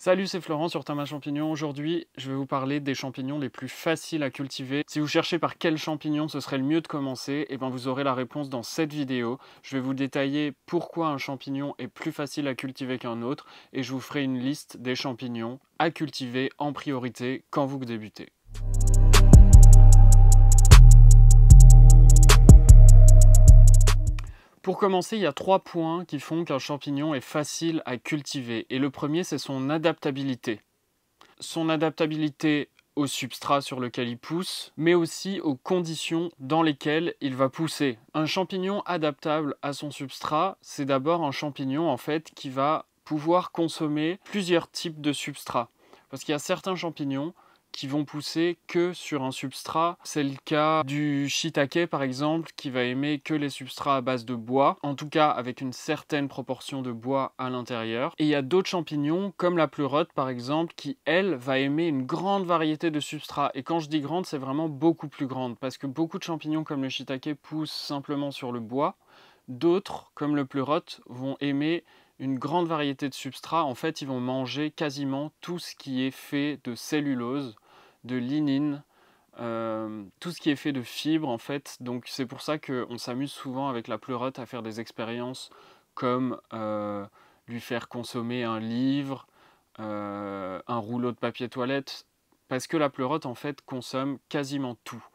Salut, c'est Florent sur Thomas Champignon. Aujourd'hui, je vais vous parler des champignons les plus faciles à cultiver. Si vous cherchez par quel champignon ce serait le mieux de commencer, et ben vous aurez la réponse dans cette vidéo. Je vais vous détailler pourquoi un champignon est plus facile à cultiver qu'un autre, et je vous ferai une liste des champignons à cultiver en priorité quand vous débutez. Pour commencer, il y a 3 points qui font qu'un champignon est facile à cultiver. Et le premier, c'est son adaptabilité. Son adaptabilité au substrat sur lequel il pousse, mais aussi aux conditions dans lesquelles il va pousser. Un champignon adaptable à son substrat, c'est d'abord un champignon en fait qui va pouvoir consommer plusieurs types de substrats. Parce qu'il y a certains champignons qui vont pousser que sur un substrat. C'est le cas du shiitake par exemple, qui va aimer que les substrats à base de bois, en tout cas avec une certaine proportion de bois à l'intérieur. Et il y a d'autres champignons, comme la pleurote par exemple, qui elle va aimer une grande variété de substrats. Et quand je dis grande, c'est vraiment beaucoup plus grande, parce que beaucoup de champignons comme le shiitake poussent simplement sur le bois. D'autres, comme le pleurote, vont aimer une grande variété de substrats. En fait, ils vont manger quasiment tout ce qui est fait de cellulose, de lignine, tout ce qui est fait de fibres en fait. Donc c'est pour ça qu'on s'amuse souvent avec la pleurote à faire des expériences comme lui faire consommer un livre, un rouleau de papier toilette, parce que la pleurote en fait consomme quasiment tout.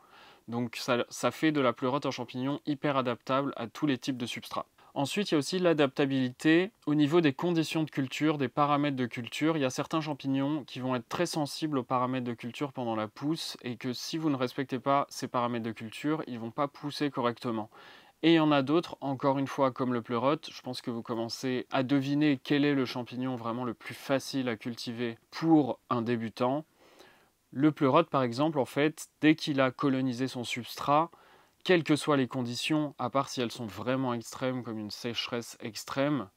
Donc ça fait de la pleurote un champignon hyper adaptable à tous les types de substrats. Ensuite, il y a aussi l'adaptabilité au niveau des conditions de culture, des paramètres de culture. Il y a certains champignons qui vont être très sensibles aux paramètres de culture pendant la pousse et que si vous ne respectez pas ces paramètres de culture, ils ne vont pas pousser correctement. Et il y en a d'autres, encore une fois, comme le pleurote. Je pense que vous commencez à deviner quel est le champignon vraiment le plus facile à cultiver pour un débutant. Le pleurote, par exemple, en fait, dès qu'il a colonisé son substrat, quelles que soient les conditions, à part si elles sont vraiment extrêmes, comme une sécheresse extrême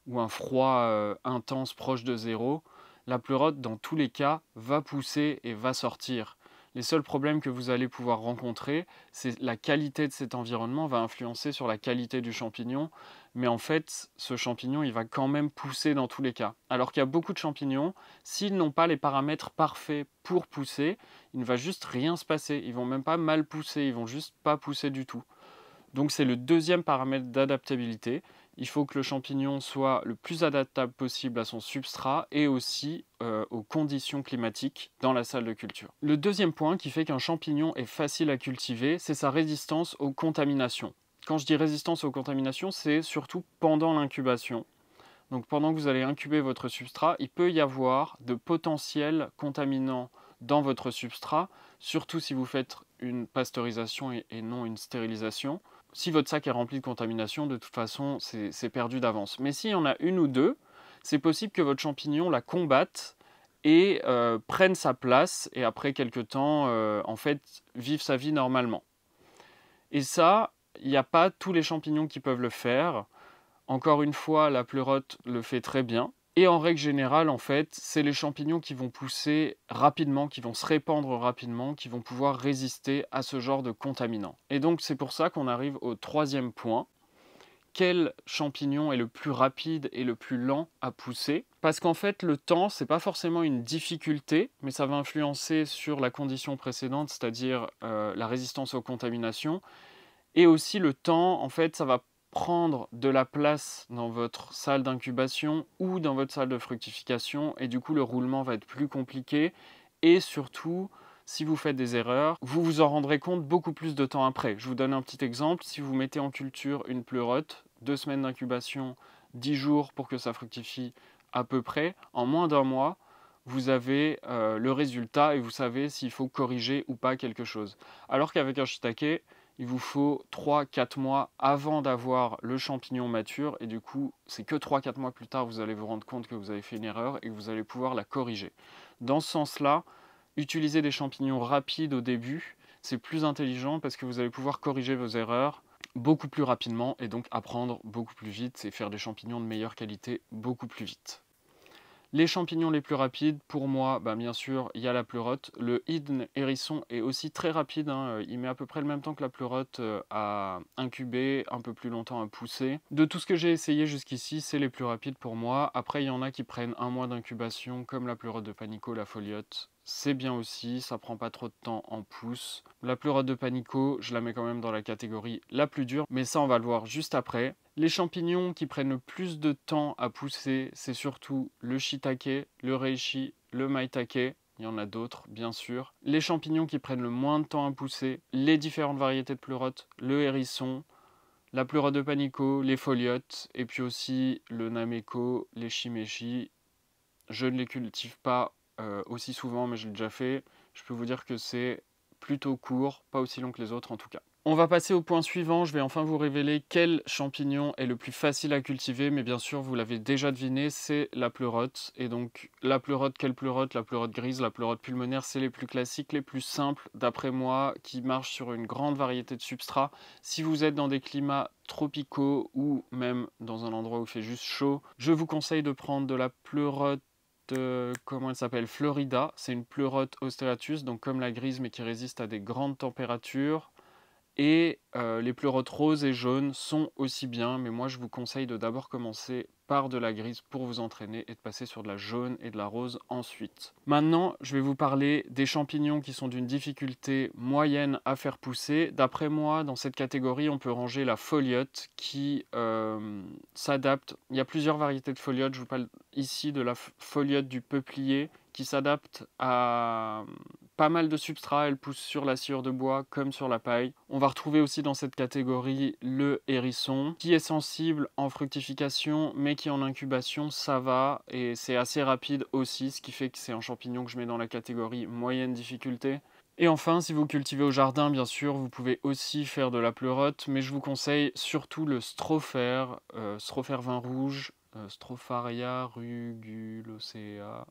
ou un froid intense proche de zéro, la pleurote, dans tous les cas, va pousser et va sortir. Les seuls problèmes que vous allez pouvoir rencontrer, c'est la qualité de cet environnement va influencer sur la qualité du champignon, mais en fait, ce champignon, il va quand même pousser dans tous les cas. Alors qu'il y a beaucoup de champignons, s'ils n'ont pas les paramètres parfaits pour pousser, il ne va juste rien se passer. Ils vont même pas mal pousser, ils vont juste pas pousser du tout. Donc c'est le deuxième paramètre d'adaptabilité. Il faut que le champignon soit le plus adaptable possible à son substrat et aussi aux conditions climatiques dans la salle de culture. Le deuxième point qui fait qu'un champignon est facile à cultiver, c'est sa résistance aux contaminations. Quand je dis résistance aux contaminations, c'est surtout pendant l'incubation. Donc pendant que vous allez incuber votre substrat, il peut y avoir de potentiels contaminants dans votre substrat, surtout si vous faites une pasteurisation et non une stérilisation. Si votre sac est rempli de contamination, de toute façon, c'est perdu d'avance. Mais s'il y en a une ou deux, c'est possible que votre champignon la combatte et prenne sa place et après quelques temps, en fait, vive sa vie normalement. Et ça, il n'y a pas tous les champignons qui peuvent le faire. Encore une fois, la pleurote le fait très bien. Et en règle générale, en fait, c'est les champignons qui vont pousser rapidement, qui vont se répandre rapidement, qui vont pouvoir résister à ce genre de contaminants. Et donc, c'est pour ça qu'on arrive au troisième point. Quel champignon est le plus rapide et le plus lent à pousser? Parce qu'en fait, le temps, c'est pas forcément une difficulté, mais ça va influencer sur la condition précédente, c'est-à-dire la résistance aux contaminations. Et aussi le temps, en fait, ça va prendre de la place dans votre salle d'incubation ou dans votre salle de fructification et du coup le roulement va être plus compliqué et surtout si vous faites des erreurs, vous vous en rendrez compte beaucoup plus de temps après. Je vous donne un petit exemple, si vous mettez en culture une pleurote, 2 semaines d'incubation, 10 jours pour que ça fructifie à peu près, en moins d'un mois, vous avez le résultat et vous savez s'il faut corriger ou pas quelque chose. Alors qu'avec un shiitake, il vous faut 3-4 mois avant d'avoir le champignon mature et du coup, c'est que 3-4 mois plus tard, vous allez vous rendre compte que vous avez fait une erreur et que vous allez pouvoir la corriger. Dans ce sens-là, utiliser des champignons rapides au début, c'est plus intelligent parce que vous allez pouvoir corriger vos erreurs beaucoup plus rapidement et donc apprendre beaucoup plus vite et faire des champignons de meilleure qualité beaucoup plus vite. Les champignons les plus rapides, pour moi, bien sûr, il y a la pleurote. Le hidden hérisson est aussi très rapide, hein. Il met à peu près le même temps que la pleurote à incuber, un peu plus longtemps à pousser. De tout ce que j'ai essayé jusqu'ici, c'est les plus rapides pour moi. Après, il y en a qui prennent 1 mois d'incubation, comme la pleurote de Panico, la foliote. C'est bien aussi, ça prend pas trop de temps en pousse. La pleurote de Panico, je la mets quand même dans la catégorie la plus dure, mais ça on va le voir juste après. Les champignons qui prennent le plus de temps à pousser, c'est surtout le shiitake, le reishi, le maitake. Il y en a d'autres, bien sûr. Les champignons qui prennent le moins de temps à pousser, les différentes variétés de pleurote, le hérisson, la pleurote de Panico, les foliotes, et puis aussi le nameko, les shimeji. Je ne les cultive pas aussi souvent, mais je l'ai déjà fait. Je peux vous dire que c'est plutôt court, pas aussi long que les autres en tout cas. On va passer au point suivant, je vais enfin vous révéler quel champignon est le plus facile à cultiver, mais bien sûr vous l'avez déjà deviné, c'est la pleurote. Et donc la pleurote, quelle pleurote? La pleurote grise, la pleurote pulmonaire, c'est les plus classiques, les plus simples d'après moi, qui marchent sur une grande variété de substrats. Si vous êtes dans des climats tropicaux ou même dans un endroit où il fait juste chaud, je vous conseille de prendre de la pleurote comment elle s'appelle, Florida. C'est une pleurote Ostreatus, donc comme la grise mais qui résiste à des grandes températures. Et les pleurotes roses et jaunes sont aussi bien, mais moi je vous conseille de d'abord commencer par de la grise pour vous entraîner et de passer sur de la jaune et de la rose ensuite. Maintenant, je vais vous parler des champignons qui sont d'une difficulté moyenne à faire pousser. D'après moi, dans cette catégorie, on peut ranger la foliote qui s'adapte. Il y a plusieurs variétés de foliote. Je vous parle ici de la foliote du peuplier qui s'adapte à pas mal de substrats. Elle pousse sur la sciure de bois comme sur la paille. On va retrouver aussi dans cette catégorie le hérisson qui est sensible en fructification mais qui en incubation ça va et c'est assez rapide aussi, ce qui fait que c'est un champignon que je mets dans la catégorie moyenne difficulté. Et enfin, si vous cultivez au jardin, bien sûr, vous pouvez aussi faire de la pleurote, mais je vous conseille surtout le strophaire, strophaire vin rouge, Stropharia rugulosea.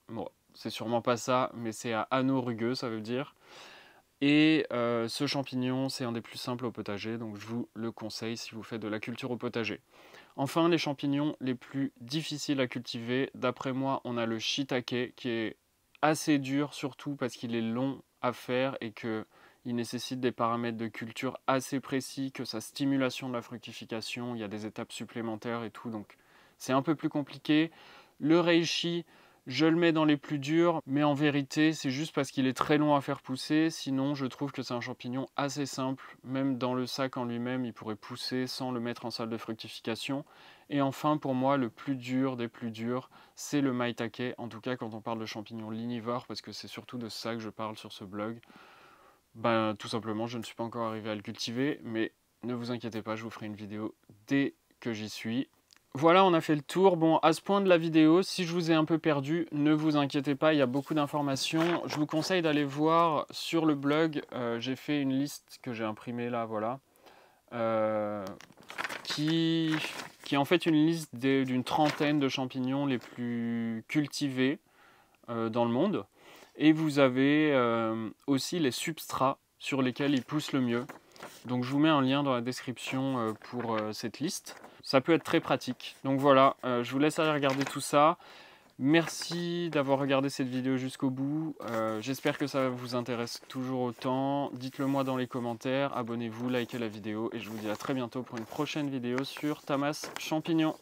Bon, c'est sûrement pas ça, mais c'est à anneau rugueux, ça veut dire. Et ce champignon, c'est un des plus simples au potager, donc je vous le conseille si vous faites de la culture au potager. Enfin, les champignons les plus difficiles à cultiver, d'après moi, on a le shiitake qui est assez dur, surtout parce qu'il est long à faire et qu'il nécessite des paramètres de culture assez précis, que sa stimulation de la fructification, il y a des étapes supplémentaires et tout, donc c'est un peu plus compliqué. Le reishi, je le mets dans les plus durs, mais en vérité, c'est juste parce qu'il est très long à faire pousser. Sinon, je trouve que c'est un champignon assez simple. Même dans le sac en lui-même, il pourrait pousser sans le mettre en salle de fructification. Et enfin, pour moi, le plus dur des plus durs, c'est le maitake. En tout cas, quand on parle de champignons lignivores, parce que c'est surtout de ça que je parle sur ce blog. Tout simplement, je ne suis pas encore arrivé à le cultiver, mais ne vous inquiétez pas, je vous ferai une vidéo dès que j'y suis. Voilà, on a fait le tour. Bon, à ce point de la vidéo, si je vous ai un peu perdu, ne vous inquiétez pas, il y a beaucoup d'informations. Je vous conseille d'aller voir sur le blog, j'ai fait une liste que j'ai imprimée là, voilà, qui est en fait une liste d'une trentaine de champignons les plus cultivés dans le monde. Et vous avez aussi les substrats sur lesquels ils poussent le mieux. Donc je vous mets un lien dans la description pour cette liste. Ça peut être très pratique. Donc voilà, je vous laisse aller regarder tout ça. Merci d'avoir regardé cette vidéo jusqu'au bout. J'espère que ça vous intéresse toujours autant. Dites-le moi dans les commentaires, abonnez-vous, likez la vidéo et je vous dis à très bientôt pour une prochaine vidéo sur Tamas Champignon.